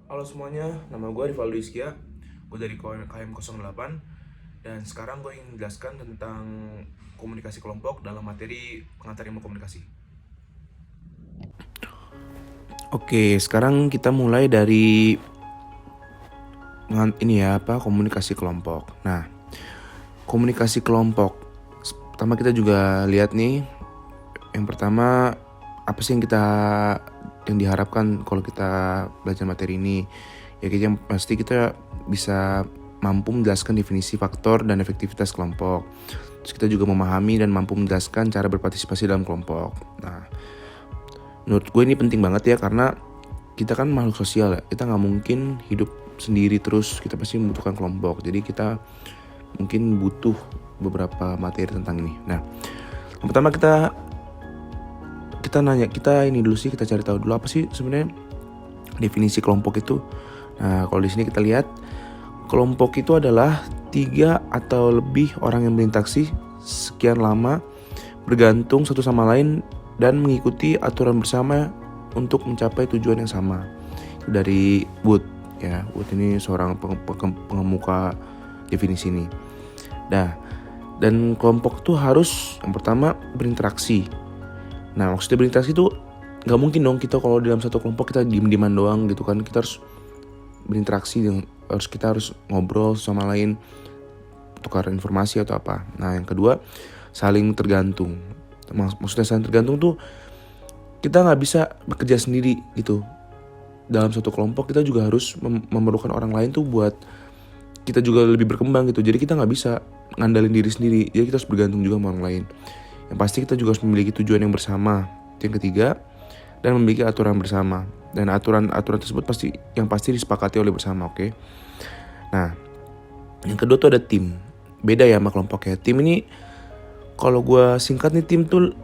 Halo semuanya, nama gue Rivaldo Iskia. Gue dari KM 08. Dan sekarang gue ingin menjelaskan tentang komunikasi kelompok dalam materi pengantar ilmu komunikasi. Oke, sekarang kita mulai dari komunikasi kelompok. Nah, komunikasi kelompok. Pertama kita juga lihat nih, yang pertama apa sih yang diharapkan kalau kita belajar materi ini? Ya yang pasti kita bisa mampu menjelaskan definisi faktor dan efektivitas kelompok. Terus kita juga memahami dan mampu menjelaskan cara berpartisipasi dalam kelompok. Nah, menurut gue ini penting banget ya, karena kita kan makhluk sosial ya. Kita nggak mungkin hidup sendiri terus, kita pasti membutuhkan kelompok. Jadi kita mungkin butuh beberapa materi tentang ini. Nah, yang pertama kita cari tahu dulu apa sih sebenarnya definisi kelompok itu. Nah, kalau di sini kita lihat, kelompok itu adalah 3 atau lebih orang yang berinteraksi sekian lama, bergantung satu sama lain dan mengikuti aturan bersama untuk mencapai tujuan yang sama. Itu dari Wood ya. Wood ini seorang pengemuka definisi ini. Nah, dan kelompok itu harus yang pertama berinteraksi. Nah, maksudnya berinteraksi itu nggak mungkin dong kita kalau dalam satu kelompok kita diem-dieman doang gitu kan. Kita harus berinteraksi, kita harus ngobrol sama lain, tukar informasi atau apa. Nah, yang kedua saling tergantung. Maksudnya saling tergantung tuh kita nggak bisa bekerja sendiri gitu. Dalam satu kelompok kita juga harus memerlukan orang lain tuh buat kita juga lebih berkembang gitu. Jadi kita nggak bisa ngandalin diri sendiri. Jadi kita harus bergantung juga sama orang lain. Yang pasti kita juga harus memiliki tujuan yang bersama. Yang ketiga, dan memiliki aturan bersama. Dan aturan tersebut pasti disepakati oleh bersama, oke? Nah, yang kedua tuh ada tim. Beda ya sama kelompok ya. Tim ini kalau gue singkat nih, tim tuh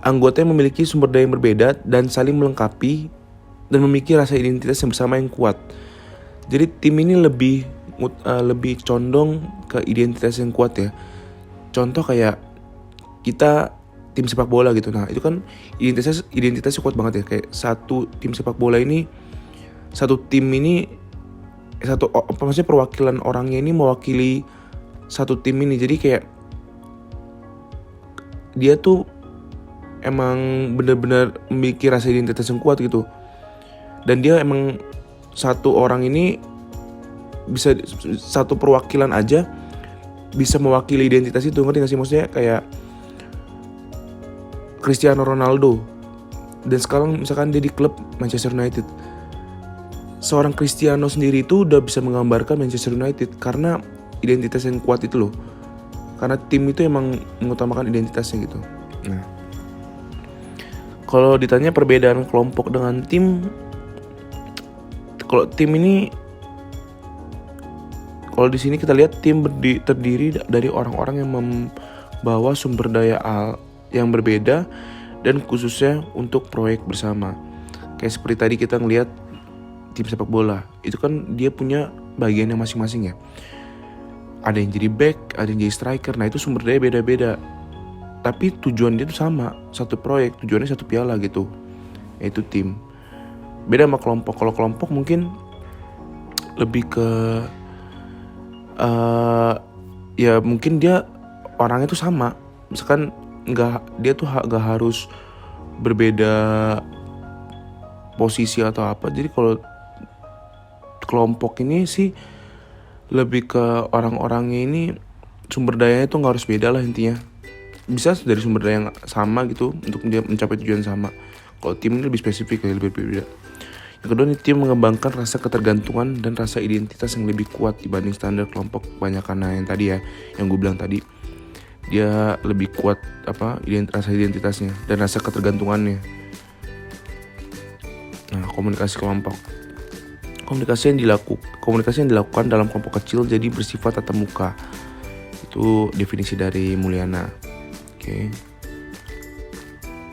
anggotanya memiliki sumber daya yang berbeda dan saling melengkapi dan memiliki rasa identitas yang bersama yang kuat. Jadi tim ini lebih condong ke identitas yang kuat ya. Contoh kayak kita tim sepak bola gitu. Nah, itu kan identitasnya kuat banget ya. Kayak satu tim sepak bola ini, satu tim ini, maksudnya perwakilan orangnya ini mewakili satu tim ini. Jadi kayak dia tuh emang benar-benar memiliki rasa identitas yang kuat gitu. Dan dia emang satu orang ini bisa, satu perwakilan aja bisa mewakili identitas itu. Ngerti gak sih? Maksudnya kayak Cristiano Ronaldo, dan sekarang misalkan dia di klub Manchester United. Seorang Cristiano sendiri itu udah bisa menggambarkan Manchester United karena identitas yang kuat itu loh. Karena tim itu emang mengutamakan identitasnya gitu. Nah, kalau ditanya perbedaan kelompok dengan tim, kalau tim ini, kalau di sini kita lihat tim terdiri dari orang-orang yang membawa sumber daya yang berbeda dan khususnya untuk proyek bersama. Kayak seperti tadi kita ngelihat tim sepak bola, itu kan dia punya bagiannya masing-masing ya. Ada yang jadi back, ada yang jadi striker. Nah, itu sumber daya beda-beda. Tapi tujuan dia tuh sama, satu proyek, tujuannya satu piala gitu. Yaitu tim. Beda sama kelompok. Kalau kelompok mungkin lebih ke ya mungkin dia orangnya tuh sama. Misalkan dia tuh gak harus berbeda posisi atau apa. Jadi kalau kelompok ini sih lebih ke orang-orangnya ini, sumber dayanya tuh gak harus beda lah intinya. Bisa dari sumber daya yang sama gitu untuk mencapai tujuan sama. Kalau tim ini lebih spesifik, lebih berbeda. Yang kedua nih, tim mengembangkan rasa ketergantungan dan rasa identitas yang lebih kuat dibanding standar kelompok kebanyakan. Nah, yang tadi ya, yang gue bilang tadi, dia lebih kuat rasa identitasnya dan rasa ketergantungannya. Nah, komunikasi kelompok. Komunikasi yang dilakukan dalam kelompok kecil jadi bersifat tatap muka. Itu definisi dari Mulyana. Oke.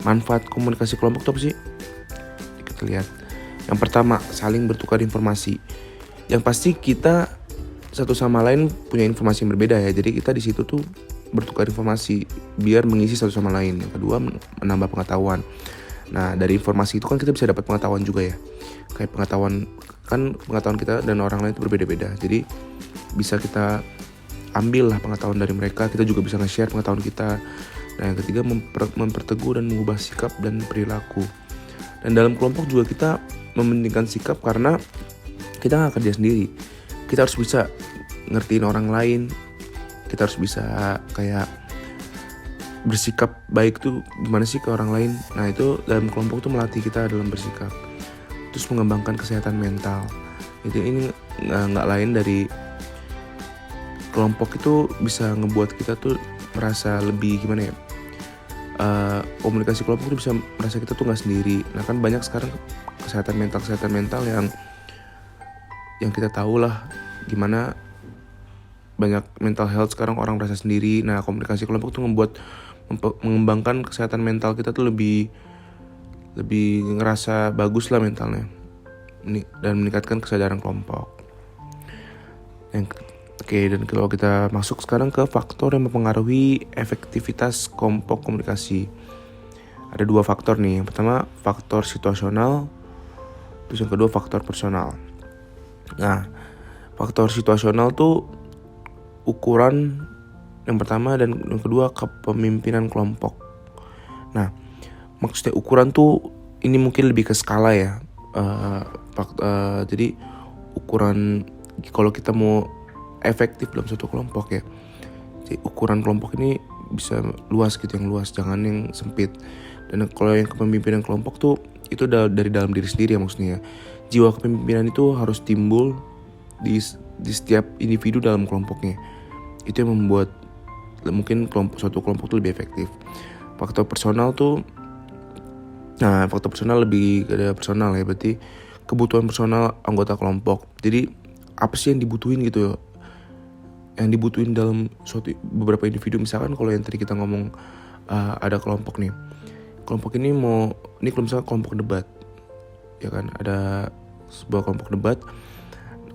Manfaat komunikasi kelompok itu apa sih? Kita lihat. Yang pertama, saling bertukar informasi. Yang pasti kita satu sama lain punya informasi yang berbeda ya. Jadi kita di situ tuh bertukar informasi biar mengisi satu sama lain. Yang kedua, menambah pengetahuan. Nah dari informasi itu kan kita bisa dapat pengetahuan juga ya. Kayak pengetahuan kita dan orang lain itu berbeda-beda. Jadi bisa kita ambil lah pengetahuan dari mereka, kita juga bisa nge-share pengetahuan kita. Nah yang ketiga memperteguh dan mengubah sikap dan perilaku. Dan dalam kelompok juga kita mementingkan sikap karena kita gak kerja sendiri. Kita harus bisa ngertiin orang lain, kita harus bisa kayak bersikap baik tuh gimana sih ke orang lain. Nah itu dalam kelompok tuh melatih kita dalam bersikap. Terus mengembangkan kesehatan mental. Ini nggak lain dari kelompok itu bisa ngebuat kita tuh merasa lebih gimana ya, komunikasi kelompok tuh bisa merasa kita tuh nggak sendiri. Nah kan banyak sekarang kesehatan mental yang kita tahu lah gimana banyak mental health sekarang orang merasa sendiri. Nah komunikasi kelompok tuh mengembangkan kesehatan mental kita tuh lebih ngerasa bagus lah mentalnya dan meningkatkan kesadaran kelompok. Dan kalau kita masuk sekarang ke faktor yang mempengaruhi efektivitas kelompok komunikasi. Ada 2 faktor nih. Yang pertama faktor situasional, terus yang kedua faktor personal. Nah faktor situasional tuh ukuran yang pertama dan yang kedua kepemimpinan kelompok. Nah maksudnya ukuran tuh ini mungkin lebih ke skala ya. Jadi ukuran kalau kita mau efektif dalam suatu kelompok ya, jadi ukuran kelompok ini bisa luas gitu, yang luas, jangan yang sempit. Dan kalau yang kepemimpinan kelompok tuh itu dari dalam diri sendiri ya, maksudnya jiwa kepemimpinan itu harus timbul di setiap individu dalam kelompoknya. Itu yang membuat mungkin suatu kelompok tuh lebih efektif. Faktor personal lebih ke personal ya, berarti kebutuhan personal anggota kelompok. Jadi apa sih yang dibutuhin gitu ya, yang dibutuhin dalam beberapa individu. Misalkan kalau yang tadi kita ngomong ada kelompok nih, kelompok ini kalau misalkan kelompok debat ya kan, ada sebuah kelompok debat,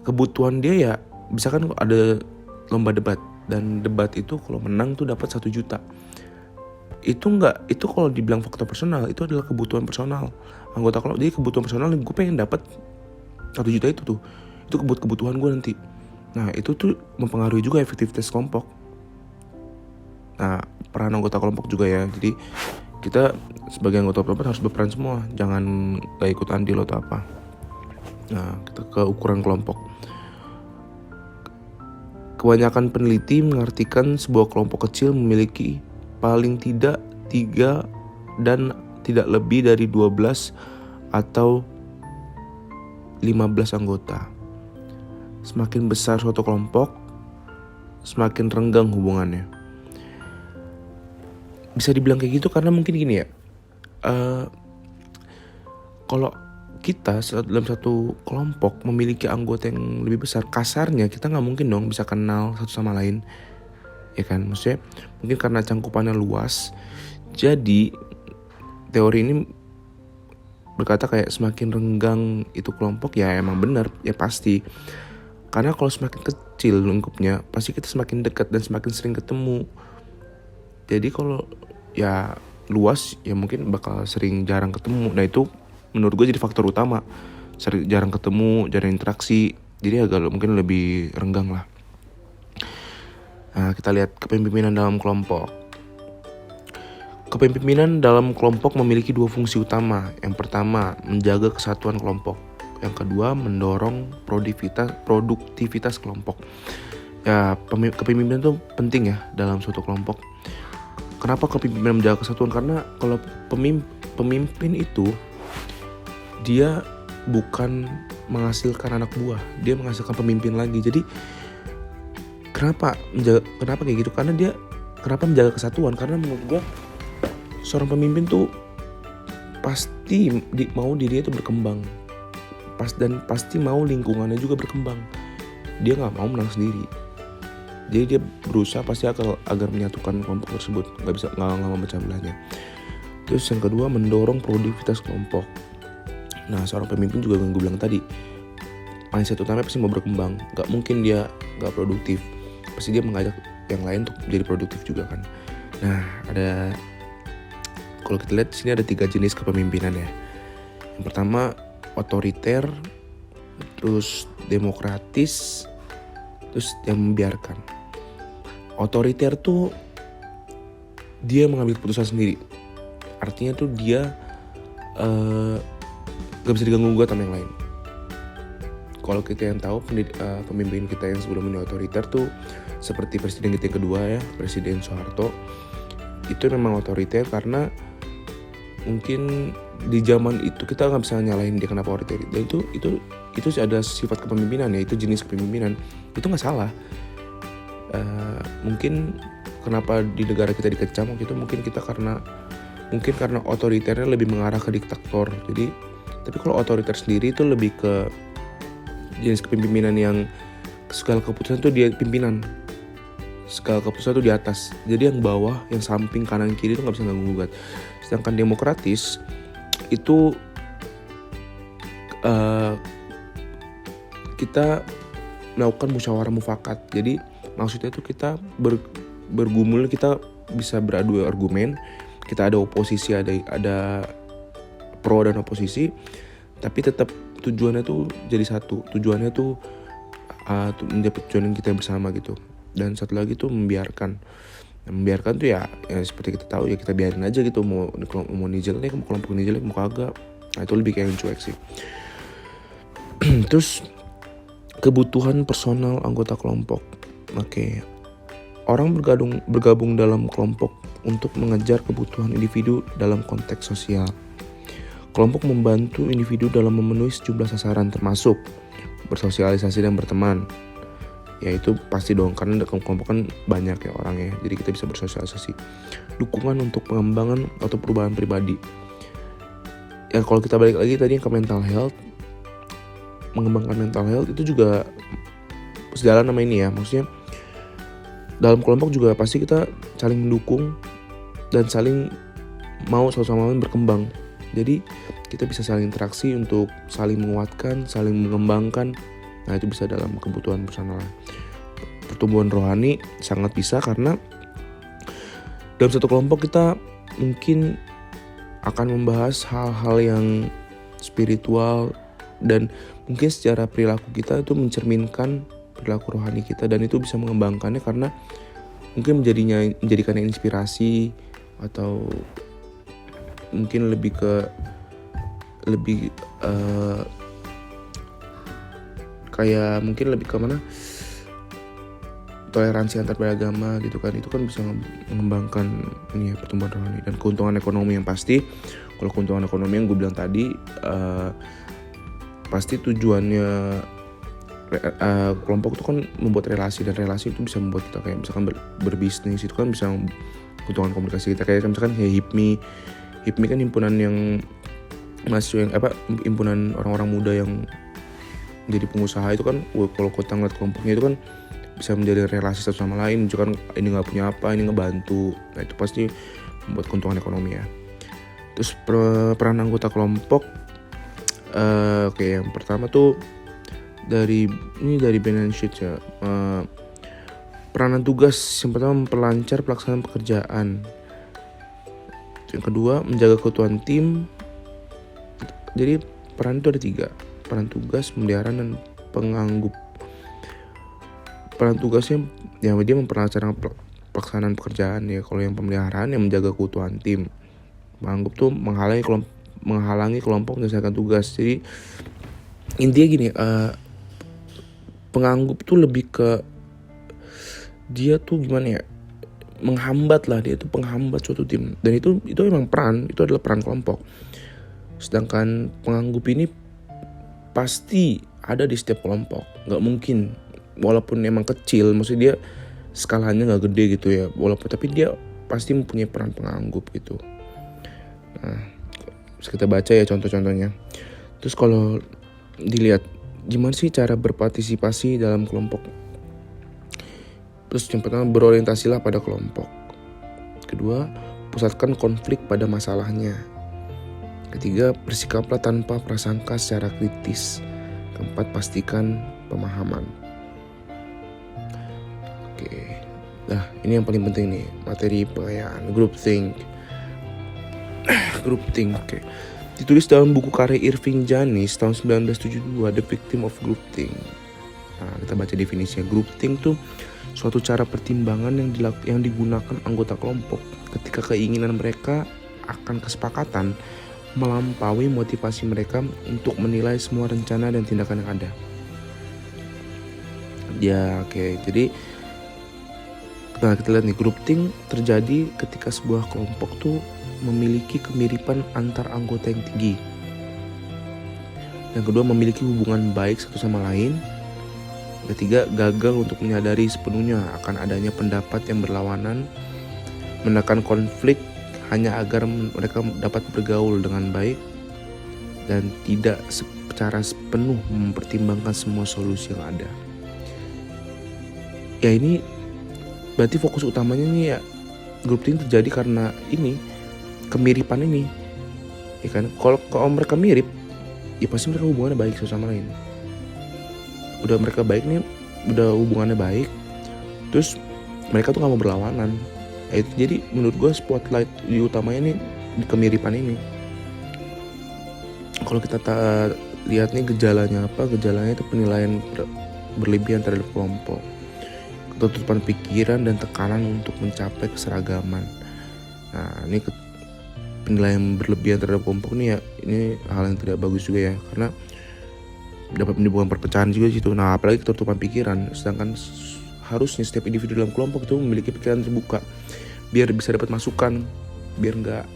kebutuhan dia ya misalkan ada lomba debat, dan debat itu kalau menang tuh dapat 1 juta. Itu kalau dibilang faktor personal, itu adalah kebutuhan personal anggota kelompok. Jadi kebutuhan personal, gue pengen dapat 1 juta itu kebutuhan gue nanti. Nah itu tuh mempengaruhi juga efektivitas kelompok. Nah peran anggota kelompok juga ya, jadi kita sebagai anggota kelompok harus berperan semua, jangan gak ikut andil atau apa. Nah kita ke ukuran kelompok. Kebanyakan peneliti mengartikan sebuah kelompok kecil memiliki paling tidak 3 dan tidak lebih dari 12 atau 15 anggota. Semakin besar suatu kelompok, semakin renggang hubungannya. Bisa dibilang kayak gitu karena mungkin gini ya, kalau kita dalam satu kelompok memiliki anggota yang lebih besar, kasarnya kita nggak mungkin dong bisa kenal satu sama lain, ya kan? Maksudnya mungkin karena cangkupannya luas, jadi teori ini berkata kayak semakin renggang itu kelompok. Ya emang benar, ya pasti. Karena kalau semakin kecil lingkupnya, pasti kita semakin dekat dan semakin sering ketemu. Jadi kalau ya luas, ya mungkin bakal sering jarang ketemu. Nah itu menurut gue jadi faktor utama, jarang ketemu, jarang interaksi, jadi agak mungkin lebih renggang lah. Nah kita lihat kepemimpinan dalam kelompok. Kepemimpinan dalam kelompok memiliki 2 fungsi utama. Yang pertama menjaga kesatuan kelompok, yang kedua mendorong produktivitas kelompok. Ya kepemimpinan itu penting ya dalam suatu kelompok. Kenapa kepemimpinan menjaga kesatuan? Karena kalau pemimpin itu dia bukan menghasilkan anak buah, dia menghasilkan pemimpin lagi. Jadi kenapa kayak gitu? Karena dia kenapa menjaga kesatuan? Karena menurut gue seorang pemimpin tuh pasti mau dirinya tuh berkembang, dan pasti mau lingkungannya juga berkembang. Dia nggak mau menang sendiri. Jadi dia berusaha pasti agar menyatukan kelompok tersebut, nggak mau memecah belahnya. Terus yang kedua mendorong produktivitas kelompok. Nah seorang pemimpin juga yang gue bilang tadi, mindset utamanya pasti mau berkembang. Gak mungkin dia gak produktif, pasti dia mengajak yang lain untuk jadi produktif juga kan. Nah ada kalau kita lihat di sini ada 3 jenis kepemimpinan ya. Yang pertama otoriter, terus demokratis, terus yang membiarkan. Otoriter tuh dia mengambil keputusan sendiri. Artinya tuh dia gak bisa diganggu gugat sama yang lain. Kalau kita yang tahu pemimpin kita yang sebelum ini otoriter tuh seperti presiden kita yang kedua ya, Presiden Soeharto. Itu memang otoriter karena mungkin di zaman itu kita nggak bisa nyalahin dia kenapa otoriter. Dan itu ada sifat kepemimpinan ya, itu jenis kepemimpinan. Itu nggak salah. Mungkin kenapa di negara kita dikecam waktu itu mungkin karena otoriternya lebih mengarah ke diktator. Tapi kalau otoriter sendiri itu lebih ke jenis kepemimpinan yang segala keputusan tuh dia pimpinan, segala keputusan tuh di atas. Jadi yang bawah, yang samping, kanan, kiri itu nggak bisa ganggu gugat. Sedangkan demokratis itu kita melakukan musyawarah mufakat. Jadi maksudnya itu kita bergumul, kita bisa beradu argumen, kita ada oposisi, ada pro dan oposisi, tapi tetap tujuannya tuh jadi satu. Tujuannya tuh mencapai tujuan kita bersama gitu. Dan satu lagi tuh membiarkan. Membiarkan tuh ya seperti kita tahu ya, kita biarin aja gitu, mau nih jelek, mau kelompok ini jelek, mau kagak. Nah, itu lebih kayak yang cuek sih. Terus kebutuhan personal anggota kelompok. Oke. Orang bergabung dalam kelompok untuk mengejar kebutuhan individu dalam konteks sosial. Kelompok membantu individu dalam memenuhi sejumlah sasaran termasuk bersosialisasi dan berteman. Ya itu pasti dong, karena kelompok kan banyak ya orangnya, jadi kita bisa bersosialisasi. Dukungan untuk pengembangan atau perubahan pribadi. Ya kalau kita balik lagi tadi ke mental health, mengembangkan mental health itu juga sejalan sama ini ya. Maksudnya dalam kelompok juga pasti kita saling mendukung dan saling mau satu sama lain berkembang. Jadi kita bisa saling interaksi untuk saling menguatkan, saling mengembangkan. Nah itu bisa dalam kebutuhan personal. Pertumbuhan rohani sangat bisa karena dalam satu kelompok kita mungkin akan membahas hal-hal yang spiritual dan mungkin secara perilaku kita itu mencerminkan perilaku rohani kita, dan itu bisa mengembangkannya karena mungkin menjadikannya inspirasi atau mungkin lebih kayak mungkin lebih ke mana, toleransi antar beragama gitu kan. Itu kan bisa mengembangkan ini ya, pertumbuhan rohani. Dan keuntungan ekonomi yang pasti, kalau keuntungan ekonomi yang gue bilang tadi pasti tujuannya kelompok itu kan membuat relasi, dan relasi itu bisa membuat kita kayak misalkan berbisnis, itu kan bisa keuntungan komunikasi kita. Kayak misalkan HIPMI kan himpunan yang himpunan orang-orang muda yang menjadi pengusaha. Itu kan kalau kita ngeliat kelompoknya itu kan bisa menjadi relasi satu sama lain. Misalkan ini nggak punya apa, ini ngebantu. Nah itu pasti membuat keuntungan ekonomi ya. Terus peran anggota kelompok, oke, yang pertama tuh dari Ben Sheets ya. Peranan tugas yang pertama memperlancar pelaksanaan pekerjaan. Yang kedua menjaga keutuhan tim. Jadi peran itu ada 3, peran tugas, pemeliharaan, dan penganggup. Peran tugasnya ya dia memperlancar pelaksanaan pekerjaan ya. Kalau yang pemeliharaan yang menjaga keutuhan tim. Penganggup tuh menghalangi kelompok menyelesaikan tugas. Jadi intinya gini, penganggup tuh lebih ke dia tuh gimana ya, menghambat lah, dia tuh penghambat suatu tim. Dan itu emang itu adalah peran kelompok. Sedangkan penganggup ini pasti ada di setiap kelompok, nggak mungkin, walaupun emang kecil, maksudnya dia skalanya nggak gede gitu ya, tapi dia pasti mempunyai peran penganggup gitu. Nah, bisa kita baca ya contoh-contohnya. Terus kalau dilihat gimana sih cara berpartisipasi dalam kelompok. Terus yang pertama, berorientasilah pada kelompok. Kedua, pusatkan konflik pada masalahnya. Ketiga, bersikaplah tanpa prasangka secara kritis. Keempat, pastikan pemahaman. Oke. Nah, ini yang paling penting nih, materi pengayaan, groupthink. Groupthink, oke. Ditulis dalam buku karya Irving Janis tahun 1972, The Victim of Groupthink. Nah, kita baca definisinya. Groupthink tuh suatu cara pertimbangan yang digunakan anggota kelompok ketika keinginan mereka akan kesepakatan melampaui motivasi mereka untuk menilai semua rencana dan tindakan yang ada. Ya, oke. Jadi kita lihat nih, groupthink terjadi ketika sebuah kelompok tuh memiliki kemiripan antar anggota yang tinggi. Yang kedua, memiliki hubungan baik satu sama lain. Ketiga, gagal untuk menyadari sepenuhnya akan adanya pendapat yang berlawanan, menekan konflik hanya agar mereka dapat bergaul dengan baik, dan tidak secara sepenuh mempertimbangkan semua solusi yang ada. Ya, ini berarti fokus utamanya nih ya, groupthink terjadi karena ini, kemiripan ini, ya kan? Kalau mereka mirip, ya pasti mereka hubungannya baik satu sama lain. Udah mereka baik nih, udah hubungannya baik, terus mereka tuh nggak mau berlawanan. Itu jadi menurut gue spotlight utamanya nih di kemiripan ini. Kalau kita lihat nih gejalanya apa? Gejalanya itu penilaian berlebihan terhadap kelompok, ketutupan pikiran dan tekanan untuk mencapai keseragaman. Nah, ini penilaian berlebihan terhadap kelompok nih ya, ini hal yang tidak bagus juga ya, karena dapat menimbulkan perpecahan juga situ. Nah, apalagi ketutupan pikiran, sedangkan harusnya setiap individu dalam kelompok itu memiliki pikiran terbuka biar bisa dapat masukan, biar nggak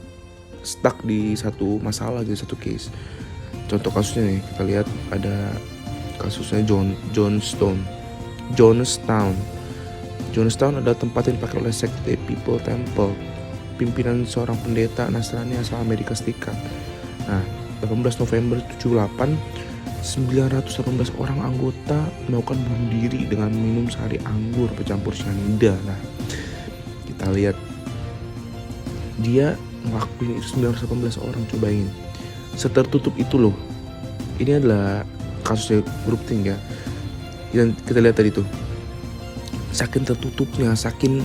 stuck di satu masalah, di satu case. Contoh kasusnya nih, kita lihat ada kasusnya Jonestown adalah tempat yang dipakai oleh sekte People Temple, pimpinan seorang pendeta Nasrani asal Amerika Serikat. Nah, 18 November 78, 918 orang anggota melakukan bunuh diri dengan minum sehari anggur bercampur cyanida. Nah, kita lihat dia ngelakuin itu 918 orang, cobain. Setertutup itu loh. Ini adalah kasusnya groupthink ya. Dan kita lihat tadi tuh, saking tertutupnya, saking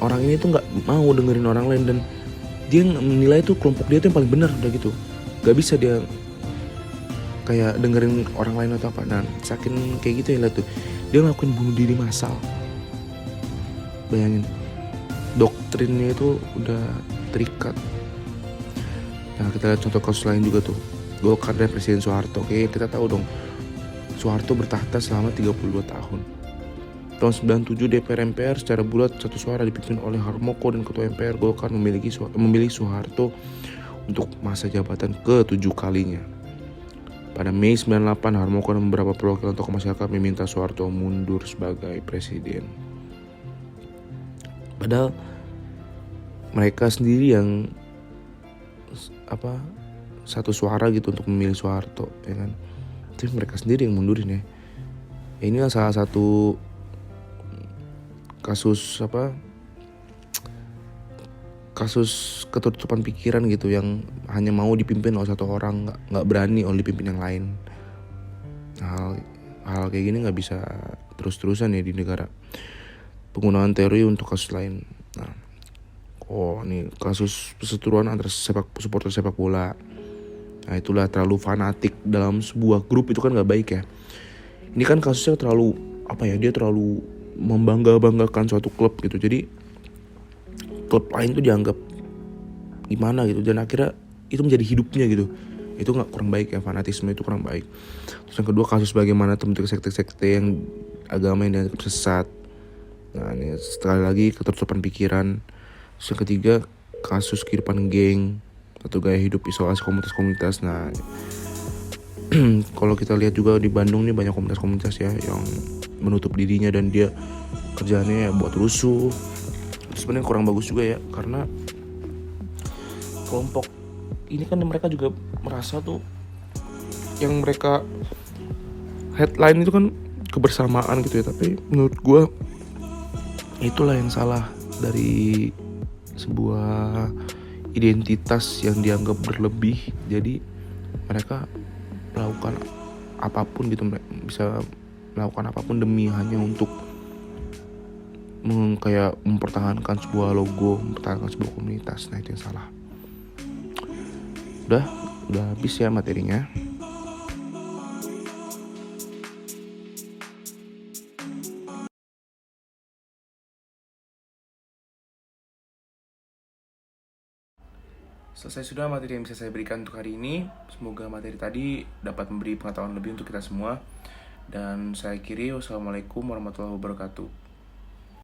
orang ini tuh nggak mau dengerin orang lain, dan dia menilai tuh kelompok dia tuh yang paling benar, udah gitu. Gak bisa dia kayak dengerin orang lain atau apa. Nah, saking kayak gitu ya, lihat tuh, dia ngelakuin bunuh diri massal. Bayangin, doktrinnya itu udah terikat. Nah, kita lihat contoh kasus lain juga tuh, Golkar dan Presiden Soeharto. Oke, kita tahu dong, Soeharto bertahta selama 32 tahun. Tahun 97 DPR MPR secara bulat satu suara dipimpin oleh Harmoko, dan Ketua MPR Golkar memilih Soeharto untuk masa jabatan ke-7 kalinya. Pada Mei 98, Harmoko dan beberapa perwakilan tokoh masyarakat meminta Soeharto mundur sebagai presiden. Padahal mereka sendiri yang satu suara gitu untuk memilih Soeharto, ya kan? Tapi mereka sendiri yang mundurin ya. Inilah salah satu kasus ketutupan pikiran gitu, yang hanya mau dipimpin oleh satu orang, nggak berani oleh dipimpin yang lain. Hal kayak gini nggak bisa terus-terusan ya di negara. Penggunaan teori untuk kasus lain. Nah, ini kasus perseteruan antara supporter sepak bola. Nah, itulah terlalu fanatik dalam sebuah grup itu kan nggak baik ya. Ini kan kasusnya terlalu dia terlalu membanggakan suatu klub gitu. Jadi klub lain tuh dianggap gimana gitu, dan akhirnya itu menjadi hidupnya gitu. Itu kurang baik ya, fanatisme itu kurang baik. Terus yang kedua, kasus bagaimana terbentuk sekte-sekte yang agama yang dianggap sesat. Nah, ini sekali lagi ketertutupan pikiran. Terus yang ketiga, kasus kehidupan geng atau gaya hidup isolasi komunitas-komunitas. Nah, kalau kita lihat juga di Bandung nih banyak komunitas-komunitas ya yang menutup dirinya, dan dia kerjaannya ya buat rusuh. Sebenarnya kurang bagus juga ya, karena kelompok ini kan mereka juga merasa tuh yang mereka headline itu kan kebersamaan gitu ya. Tapi menurut gue itulah yang salah dari sebuah identitas yang dianggap berlebih. Jadi mereka melakukan apapun gitu, bisa melakukan apapun demi hanya untuk kayak mempertahankan sebuah logo, mempertahankan sebuah komunitas. Nah, itu yang salah. Udah habis ya materinya. Selesai sudah materi yang bisa saya berikan untuk hari ini. Semoga materi tadi dapat memberi pengetahuan lebih untuk kita semua. Dan saya akhiri, wassalamualaikum warahmatullahi wabarakatuh.